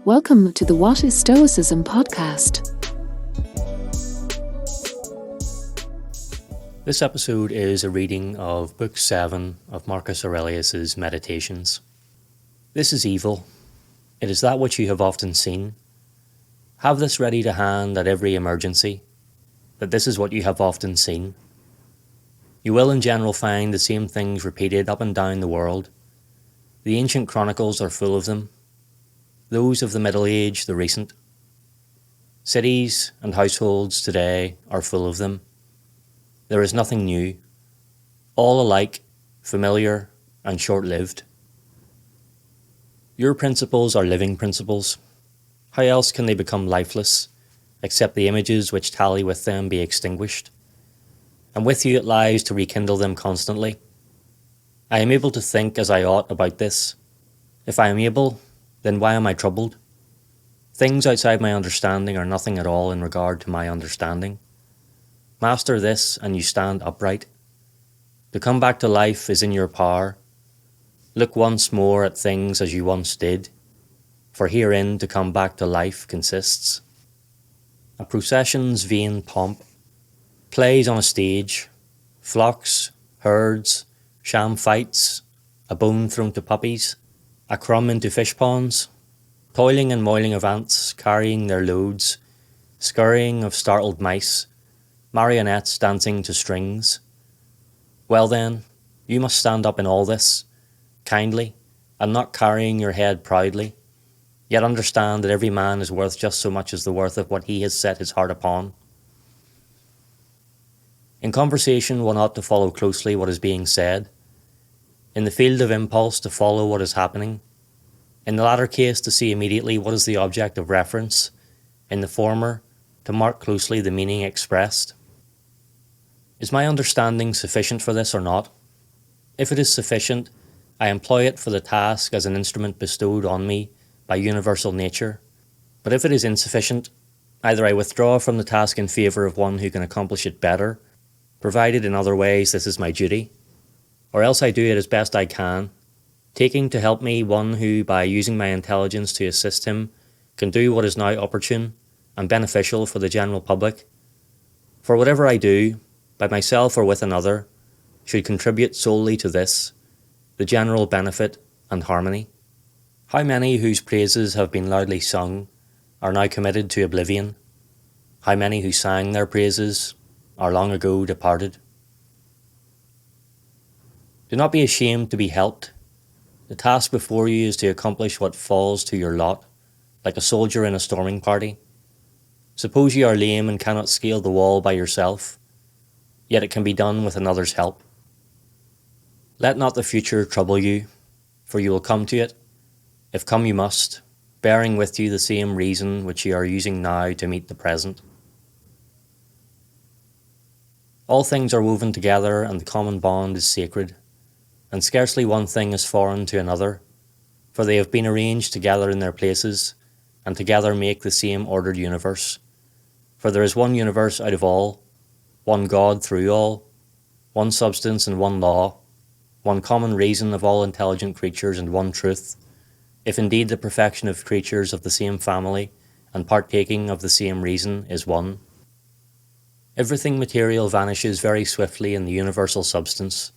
Welcome to the What is Stoicism podcast. This episode is a reading of Book 7 of Marcus Aurelius' Meditations. This is evil. It is that which you have often seen. Have this ready to hand at every emergency, that this is what you have often seen. You will in general find the same things repeated up and down the world. The ancient chronicles are full of them. Those of the Middle Age, the recent. Cities and households today are full of them. There is nothing new. All alike, familiar and short-lived. Your principles are living principles. How else can they become lifeless, except the images which tally with them be extinguished? And with you it lies to rekindle them constantly. I am able to think as I ought about this. If I am able, then why am I troubled? Things outside my understanding are nothing at all in regard to my understanding. Master this and you stand upright. To come back to life is in your power. Look once more at things as you once did, for herein to come back to life consists. A procession's vain pomp, plays on a stage, flocks, herds, sham fights, a bone thrown to puppies, a crumb into fish ponds, toiling and moiling of ants carrying their loads, scurrying of startled mice, marionettes dancing to strings. Well then, you must stand up in all this, kindly, and not carrying your head proudly, yet understand that every man is worth just so much as the worth of what he has set his heart upon. In conversation, one ought to follow closely what is being said. In the field of impulse, to follow what is happening. In the latter case, to see immediately what is the object of reference. In the former, to mark closely the meaning expressed. Is my understanding sufficient for this or not? If it is sufficient, I employ it for the task as an instrument bestowed on me by universal nature. But if it is insufficient, either I withdraw from the task in favour of one who can accomplish it better, provided in other ways this is my duty, or else I do it as best I can, taking to help me one who, by using my intelligence to assist him, can do what is now opportune and beneficial for the general public. For whatever I do, by myself or with another, should contribute solely to this, the general benefit and harmony. How many whose praises have been loudly sung are now committed to oblivion? How many who sang their praises are long ago departed? Do not be ashamed to be helped. The task before you is to accomplish what falls to your lot, like a soldier in a storming party. Suppose you are lame and cannot scale the wall by yourself, yet it can be done with another's help. Let not the future trouble you, for you will come to it, if come you must, bearing with you the same reason which you are using now to meet the present. All things are woven together, and the common bond is sacred, and scarcely one thing is foreign to another, for they have been arranged together in their places, and together make the same ordered universe. For there is one universe out of all, one God through all, one substance and one law, one common reason of all intelligent creatures and one truth, if indeed the perfection of creatures of the same family and partaking of the same reason is one. Everything material vanishes very swiftly in the universal substance.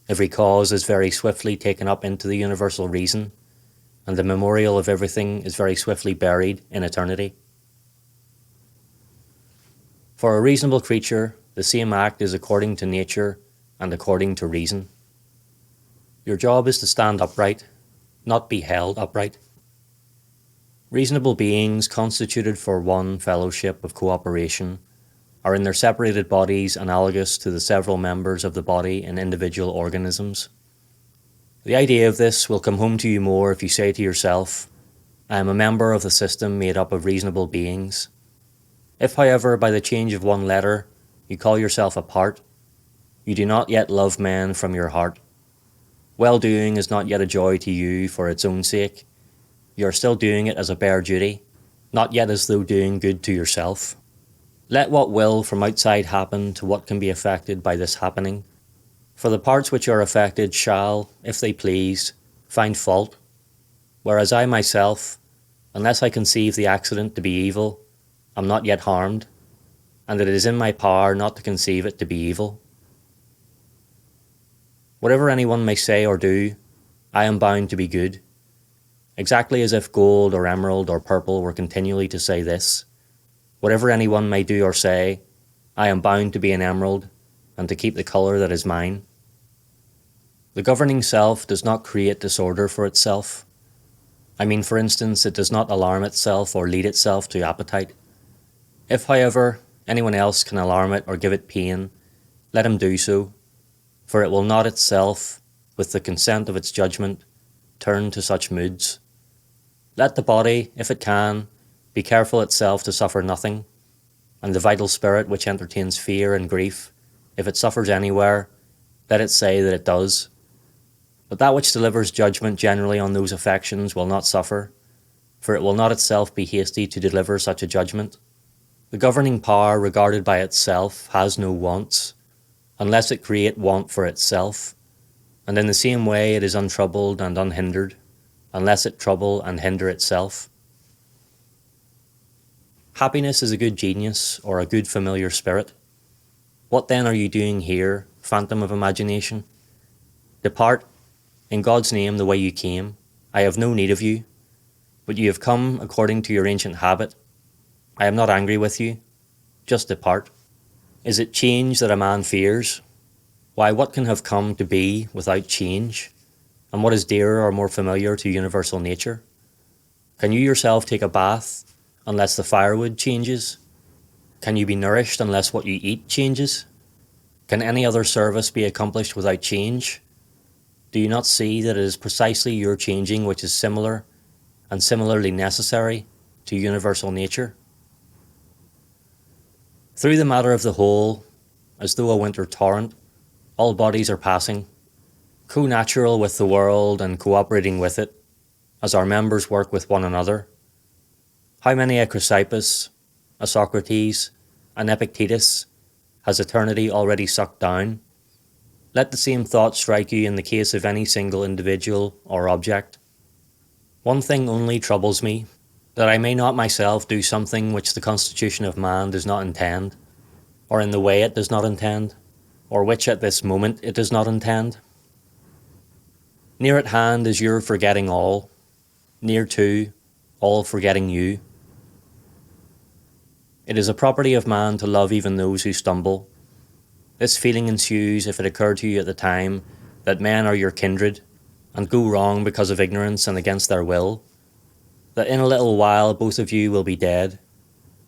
Every cause is very swiftly taken up into the universal reason, and the memorial of everything is very swiftly buried in eternity. For a reasonable creature, the same act is according to nature and according to reason. Your job is to stand upright, not be held upright. Reasonable beings constituted for one fellowship of cooperation are in their separated bodies analogous to the several members of the body in individual organisms. The idea of this will come home to you more if you say to yourself, I am a member of the system made up of reasonable beings. If, however, by the change of one letter, you call yourself a part, you do not yet love men from your heart. Well-doing is not yet a joy to you for its own sake. You are still doing it as a bare duty, not yet as though doing good to yourself. Let what will from outside happen to what can be affected by this happening. For the parts which are affected shall, if they please, find fault, whereas I myself, Unless I conceive the accident to be evil, I'm not yet harmed, and it is in my power not to conceive it to be evil. Whatever anyone may say or do, I am bound to be good, exactly as if gold or emerald or purple were continually to say this. Whatever anyone may do or say, I am bound to be an emerald and to keep the colour that is mine. The governing self does not create disorder for itself. I mean, for instance, it does not alarm itself or lead itself to appetite. If, however, anyone else can alarm it or give it pain, let him do so, for it will not itself, with the consent of its judgment, turn to such moods. Let the body, if it can, be careful itself to suffer nothing, and the vital spirit which entertains fear and grief, if it suffers anywhere, let it say that it does. But that which delivers judgment generally on those affections will not suffer, for it will not itself be hasty to deliver such a judgment. The governing power regarded by itself has no wants, unless it create want for itself, and in the same way it is untroubled and unhindered, unless it trouble and hinder itself. Happiness is a good genius or a good familiar spirit. What then are you doing here, phantom of imagination? Depart, in God's name, the way you came. I have no need of you, but you have come according to your ancient habit. I am not angry with you. Just depart. Is it change that a man fears? Why, what can have come to be without change? And what is dearer or more familiar to universal nature? Can you yourself take a bath unless the firewood changes? Can you be nourished unless what you eat changes? Can any other service be accomplished without change? Do you not see that it is precisely your changing which is similar and similarly necessary to universal nature? Through the matter of the whole, as though a winter torrent, all bodies are passing, co-natural with the world and cooperating with it, as our members work with one another. How many a Chrysippus, a Socrates, an Epictetus has eternity already sucked down? Let the same thought strike you in the case of any single individual or object. One thing only troubles me, that I may not myself do something which the constitution of man does not intend, or in the way it does not intend, or which at this moment it does not intend. Near at hand is your forgetting all, near to, all forgetting you. It is a property of man to love even those who stumble. This feeling ensues if it occurred to you at the time that men are your kindred, and go wrong because of ignorance and against their will, that in a little while both of you will be dead,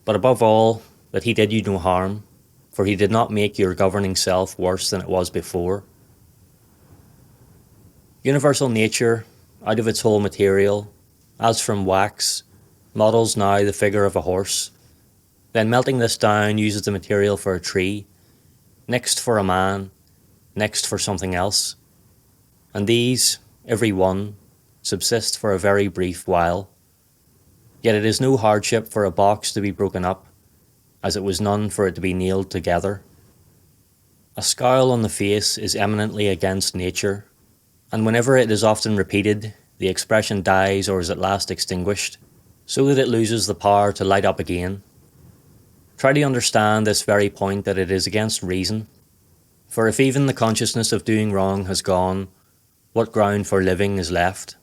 but above all, that he did you no harm, for he did not make your governing self worse than it was before. Universal nature, out of its whole material, as from wax, models now the figure of a horse, then melting this down uses the material for a tree, next for a man, next for something else, and these, every one, subsist for a very brief while. Yet it is no hardship for a box to be broken up, as it was none for it to be nailed together. A scowl on the face is eminently against nature, and whenever it is often repeated, the expression dies or is at last extinguished, so that it loses the power to light up again. Try to understand this very point that it is against reason, for if even the consciousness of doing wrong has gone, what ground for living is left?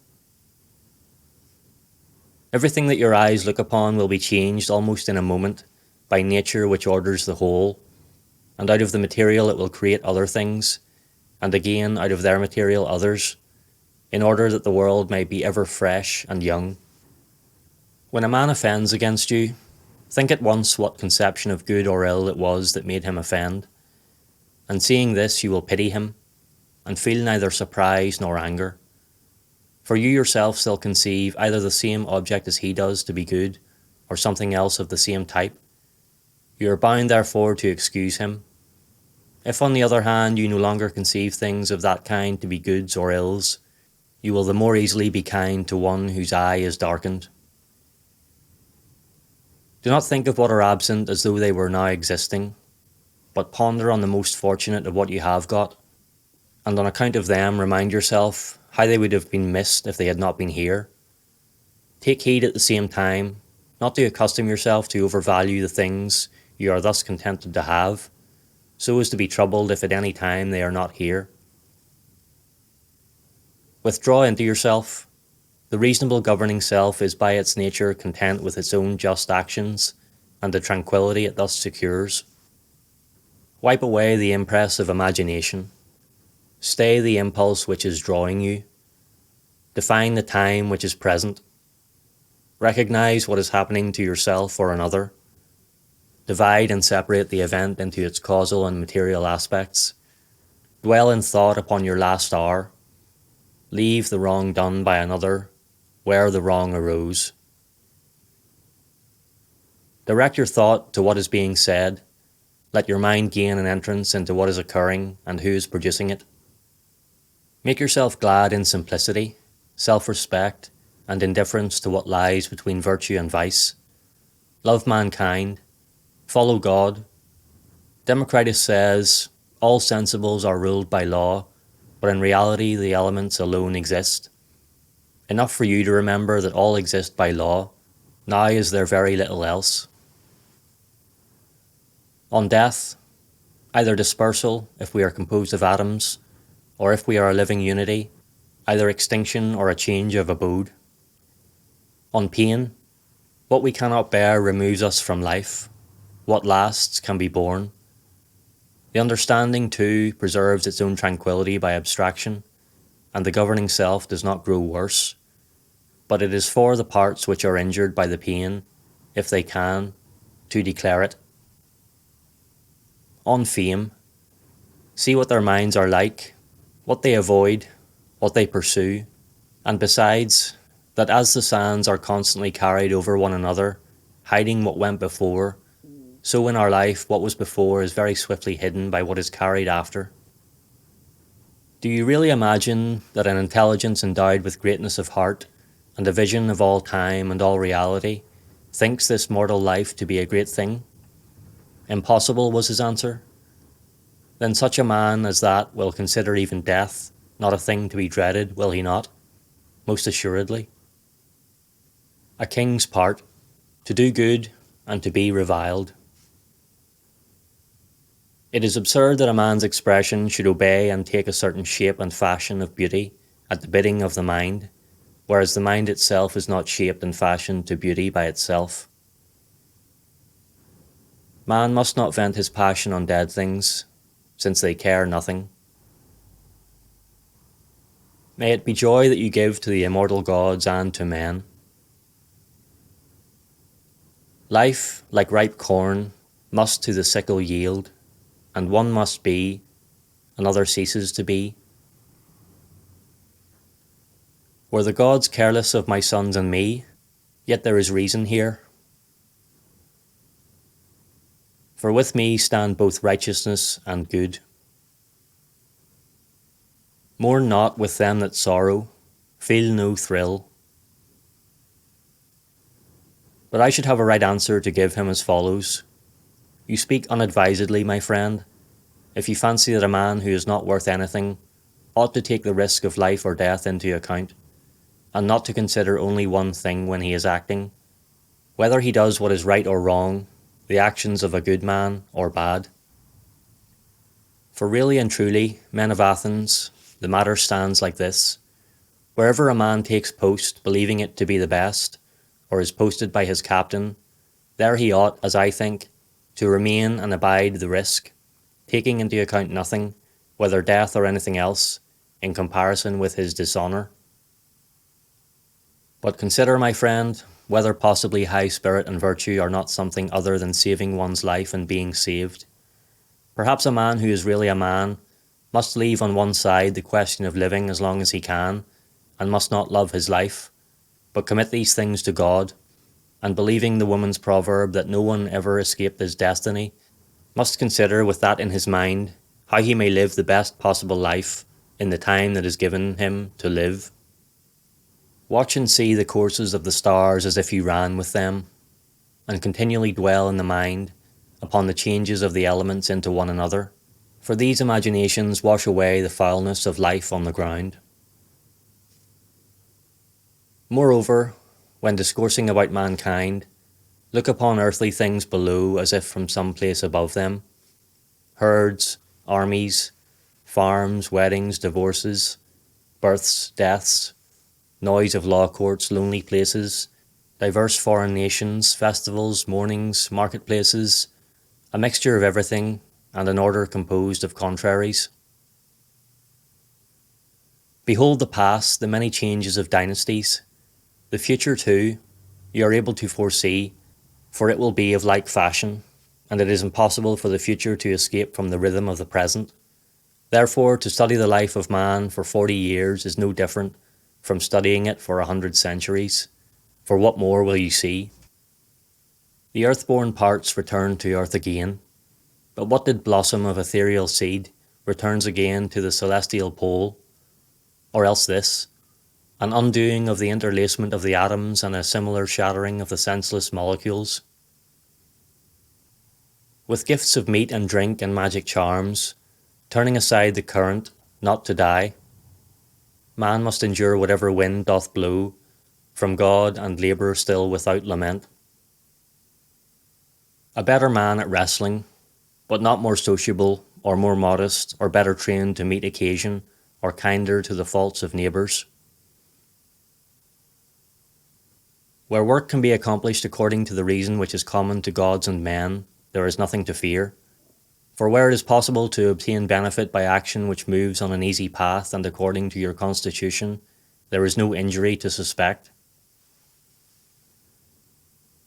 Everything that your eyes look upon will be changed almost in a moment by nature which orders the whole, and out of the material it will create other things, and again out of their material others, in order that the world may be ever fresh and young. When a man offends against you, think at once what conception of good or ill it was that made him offend, and seeing this you will pity him, and feel neither surprise nor anger. For you yourself still conceive either the same object as he does to be good, or something else of the same type. You are bound therefore to excuse him. If on the other hand you no longer conceive things of that kind to be goods or ills, you will the more easily be kind to one whose eye is darkened. Do not think of what are absent as though they were now existing, but ponder on the most fortunate of what you have got, and on account of them remind yourself how they would have been missed if they had not been here. Take heed at the same time, not to accustom yourself to overvalue the things you are thus contented to have, so as to be troubled if at any time they are not here. Withdraw into yourself. The reasonable governing self is by its nature content with its own just actions and the tranquillity it thus secures. Wipe away the impress of imagination. Stay the impulse which is drawing you. Define the time which is present. Recognize what is happening to yourself or another. Divide and separate the event into its causal and material aspects. Dwell in thought upon your last hour. Leave the wrong done by another, where the wrong arose. Direct your thought to what is being said. Let your mind gain an entrance into what is occurring and who is producing it. Make yourself glad in simplicity, self-respect, and indifference to what lies between virtue and vice. Love mankind. Follow God. Democritus says, all sensibles are ruled by law, but in reality the elements alone exist. Enough for you to remember that all exist by law. Now is there very little else. On death, either dispersal, if we are composed of atoms, or if we are a living unity, either extinction or a change of abode. On pain, what we cannot bear removes us from life. What lasts can be borne. The understanding, too, preserves its own tranquillity by abstraction, and the governing self does not grow worse. But it is for the parts which are injured by the pain, if they can, to declare it. On fame, see what their minds are like, what they avoid, what they pursue, and besides, that as the sands are constantly carried over one another, hiding what went before, so in our life what was before is very swiftly hidden by what is carried after. Do you really imagine that an intelligence endowed with greatness of heart, and a vision of all time and all reality, thinks this mortal life to be a great thing? Impossible, was his answer. Then such a man as that will consider even death not a thing to be dreaded, will he not? Most assuredly. A king's part, to do good and to be reviled. It is absurd that a man's expression should obey and take a certain shape and fashion of beauty at the bidding of the mind, whereas the mind itself is not shaped and fashioned to beauty by itself. Man must not vent his passion on dead things, since they care nothing. May it be joy that you give to the immortal gods and to men. Life, like ripe corn, must to the sickle yield, and one must be, another ceases to be. Were the gods careless of my sons and me, yet there is reason here. For with me stand both righteousness and good. Mourn not with them that sorrow, feel no thrill. But I should have a right answer to give him as follows. You speak unadvisedly, my friend, if you fancy that a man who is not worth anything ought to take the risk of life or death into account, and not to consider only one thing when he is acting, whether he does what is right or wrong, the actions of a good man or bad. For really and truly, men of Athens, the matter stands like this. Wherever a man takes post, believing it to be the best, or is posted by his captain, there he ought, as I think, to remain and abide the risk, taking into account nothing, whether death or anything else, in comparison with his dishonour. But consider, my friend, whether possibly high spirit and virtue are not something other than saving one's life and being saved. Perhaps a man who is really a man must leave on one side the question of living as long as he can, and must not love his life, but commit these things to God, and believing the woman's proverb that no one ever escaped his destiny, must consider with that in his mind how he may live the best possible life in the time that is given him to live. Watch and see the courses of the stars as if you ran with them, and continually dwell in the mind upon the changes of the elements into one another, for these imaginations wash away the foulness of life on the ground. Moreover, when discoursing about mankind, look upon earthly things below as if from some place above them. Herds, armies, farms, weddings, divorces, births, deaths, noise of law courts, lonely places, diverse foreign nations, festivals, mournings, marketplaces, a mixture of everything, and an order composed of contraries. Behold the past, the many changes of dynasties. The future too, you are able to foresee, for it will be of like fashion, and it is impossible for the future to escape from the rhythm of the present. Therefore, to study the life of man for 40 years is no different from studying it for 100 centuries, for what more will you see? The earth-born parts return to earth again, but what did blossom of ethereal seed returns again to the celestial pole, or else this, an undoing of the interlacement of the atoms and a similar shattering of the senseless molecules. With gifts of meat and drink and magic charms, turning aside the current, not to die, man must endure whatever wind doth blow from God and labour still without lament. A better man at wrestling, but not more sociable or more modest or better trained to meet occasion or kinder to the faults of neighbours. Where work can be accomplished according to the reason which is common to gods and men, there is nothing to fear. For where it is possible to obtain benefit by action which moves on an easy path and according to your constitution, there is no injury to suspect.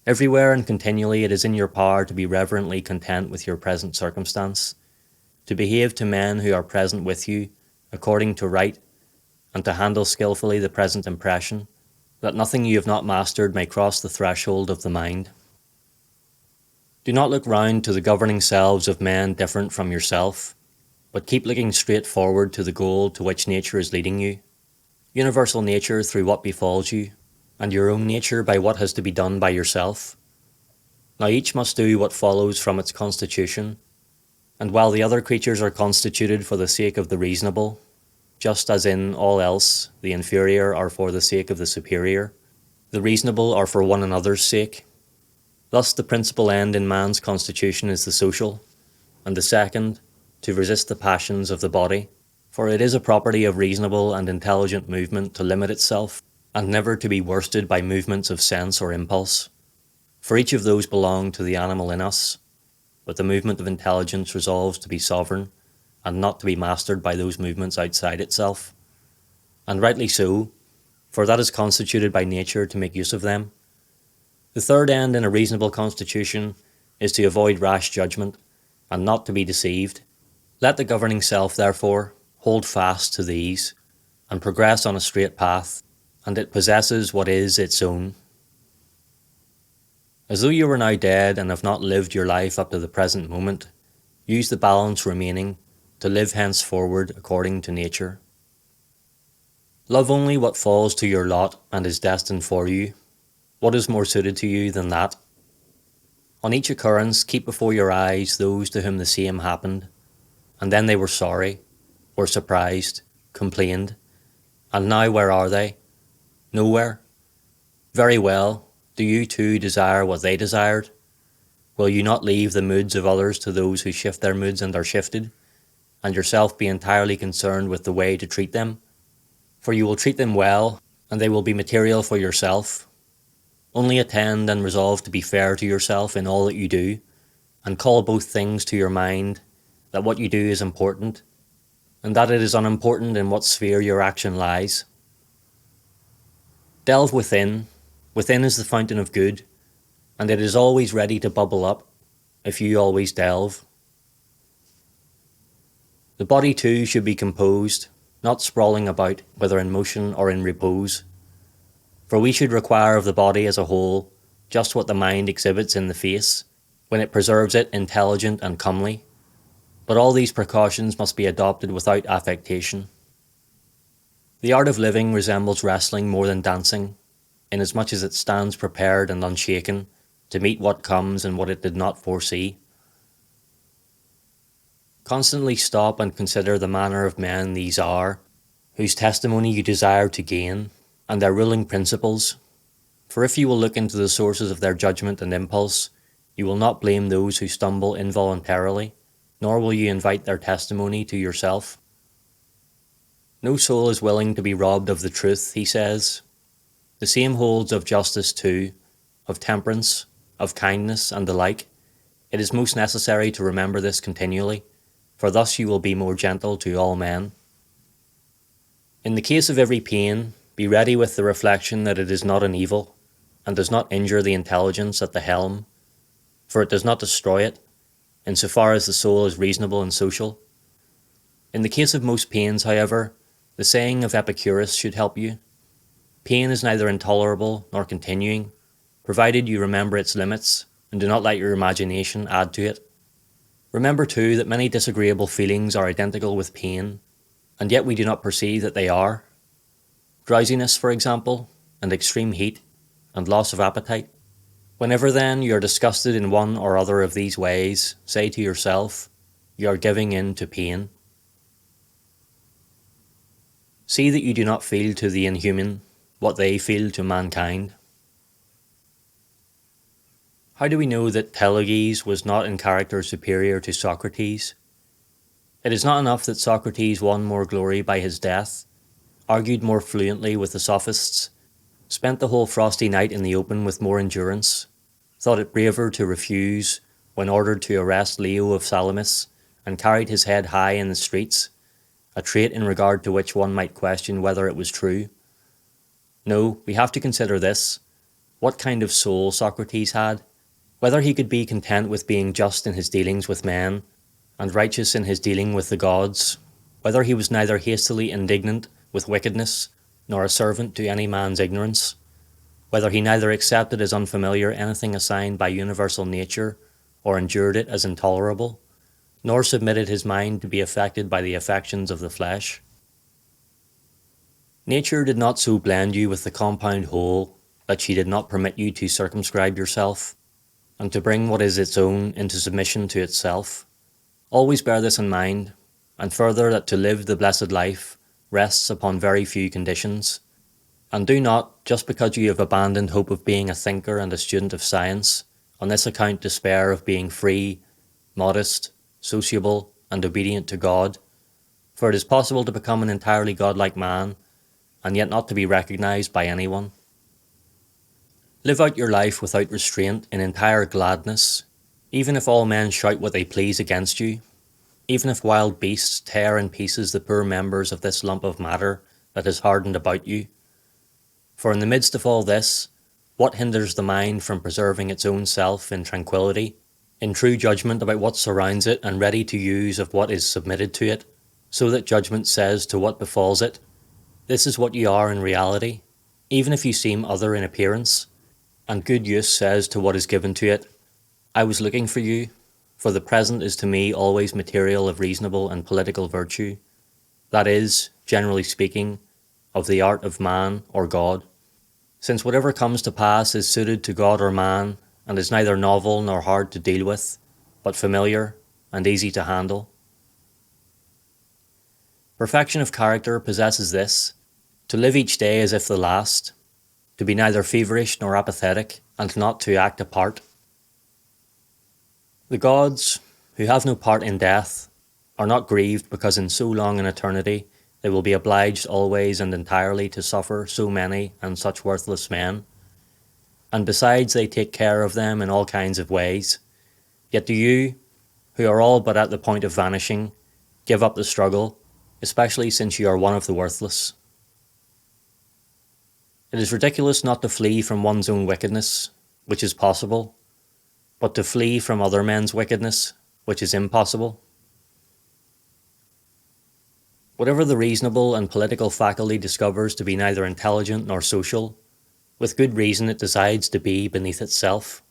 Everywhere and continually it is in your power to be reverently content with your present circumstance, to behave to men who are present with you according to right, and to handle skilfully the present impression, that nothing you have not mastered may cross the threshold of the mind. Do not look round to the governing selves of men different from yourself, but keep looking straight forward to the goal to which nature is leading you, universal nature through what befalls you, and your own nature by what has to be done by yourself. Now each must do what follows from its constitution, and while the other creatures are constituted for the sake of the reasonable, just as in all else the inferior are for the sake of the superior, the reasonable are for one another's sake. Thus the principal end in man's constitution is the social, and the second, to resist the passions of the body, for it is a property of reasonable and intelligent movement to limit itself, and never to be worsted by movements of sense or impulse. For each of those belong to the animal in us, but the movement of intelligence resolves to be sovereign, and not to be mastered by those movements outside itself. And rightly so, for that is constituted by nature to make use of them. The third end in a reasonable constitution is to avoid rash judgment, and not to be deceived. Let the governing self, therefore, hold fast to these, and progress on a straight path, and it possesses what is its own. As though you were now dead and have not lived your life up to the present moment, use the balance remaining to live henceforward according to nature. Love only what falls to your lot and is destined for you. What is more suited to you than that? On each occurrence, keep before your eyes those to whom the same happened, and then they were sorry, were surprised, complained, and now where are they? Nowhere. Very well, do you too desire what they desired? Will you not leave the moods of others to those who shift their moods and are shifted, and yourself be entirely concerned with the way to treat them? For you will treat them well, and they will be material for yourself. Only attend and resolve to be fair to yourself in all that you do, and call both things to your mind, that what you do is important, and that it is unimportant in what sphere your action lies. Delve within. Within is the fountain of good, and it is always ready to bubble up, if you always delve. The body too should be composed, not sprawling about, whether in motion or in repose. For we should require of the body as a whole just what the mind exhibits in the face, when it preserves it intelligent and comely. But all these precautions must be adopted without affectation. The art of living resembles wrestling more than dancing, inasmuch as it stands prepared and unshaken to meet what comes and what it did not foresee. Constantly stop and consider the manner of men these are, whose testimony you desire to gain, and their ruling principles. For if you will look into the sources of their judgment and impulse, you will not blame those who stumble involuntarily, nor will you invite their testimony to yourself. No soul is willing to be robbed of the truth, he says. The same holds of justice too, of temperance, of kindness, and the like. It is most necessary to remember this continually, for thus you will be more gentle to all men. In the case of every pain, be ready with the reflection that it is not an evil, and does not injure the intelligence at the helm, for it does not destroy it, insofar as the soul is reasonable and social. In the case of most pains, however, the saying of Epicurus should help you. Pain is neither intolerable nor continuing, provided you remember its limits and do not let your imagination add to it. Remember too that many disagreeable feelings are identical with pain, and yet we do not perceive that they are. Drowsiness, for example, and extreme heat, and loss of appetite. Whenever then you are disgusted in one or other of these ways, say to yourself, you are giving in to pain. See that you do not feel to the inhuman what they feel to mankind. How do we know that Teleges was not in character superior to Socrates? It is not enough that Socrates won more glory by his death, argued more fluently with the sophists, spent the whole frosty night in the open with more endurance, thought it braver to refuse when ordered to arrest Leo of Salamis, and carried his head high in the streets, a trait in regard to which one might question whether it was true. No, we have to consider this: what kind of soul Socrates had, whether he could be content with being just in his dealings with men, and righteous in his dealing with the gods, whether he was neither hastily indignant with wickedness, nor a servant to any man's ignorance, whether he neither accepted as unfamiliar anything assigned by universal nature, or endured it as intolerable, nor submitted his mind to be affected by the affections of the flesh. Nature did not so blend you with the compound whole that she did not permit you to circumscribe yourself, and to bring what is its own into submission to itself. Always bear this in mind, and further that to live the blessed life rests upon very few conditions. And do not, just because you have abandoned hope of being a thinker and a student of science, on this account despair of being free, modest, sociable, and obedient to God, for it is possible to become an entirely godlike man, and yet not to be recognized by anyone. Live out your life without restraint in entire gladness, even if all men shout what they please against you, even if wild beasts tear in pieces the poor members of this lump of matter that is hardened about you. For in the midst of all this, what hinders the mind from preserving its own self in tranquillity, in true judgment about what surrounds it and ready to use of what is submitted to it, so that judgment says to what befalls it, this is what you are in reality, even if you seem other in appearance, and good use says to what is given to it, I was looking for you, for the present is to me always material of reasonable and political virtue, that is, generally speaking, of the art of man or God, since whatever comes to pass is suited to God or man, and is neither novel nor hard to deal with, but familiar and easy to handle. Perfection of character possesses this: to live each day as if the last, to be neither feverish nor apathetic, and not to act a part. The gods, who have no part in death, are not grieved because in so long an eternity they will be obliged always and entirely to suffer so many and such worthless men, and besides they take care of them in all kinds of ways. Yet do you, who are all but at the point of vanishing, give up the struggle, especially since you are one of the worthless. It is ridiculous not to flee from one's own wickedness, which is possible, but to flee from other men's wickedness, which is impossible. Whatever the reasonable and political faculty discovers to be neither intelligent nor social, with good reason it decides to be beneath itself.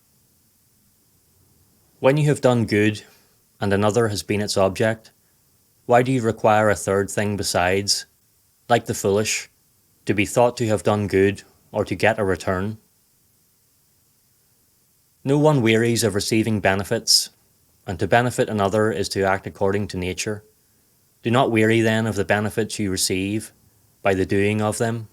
When you have done good, and another has been its object, why do you require a third thing besides, like the foolish, to be thought to have done good or to get a return? No one wearies of receiving benefits, and to benefit another is to act according to nature. Do not weary then of the benefits you receive by the doing of them,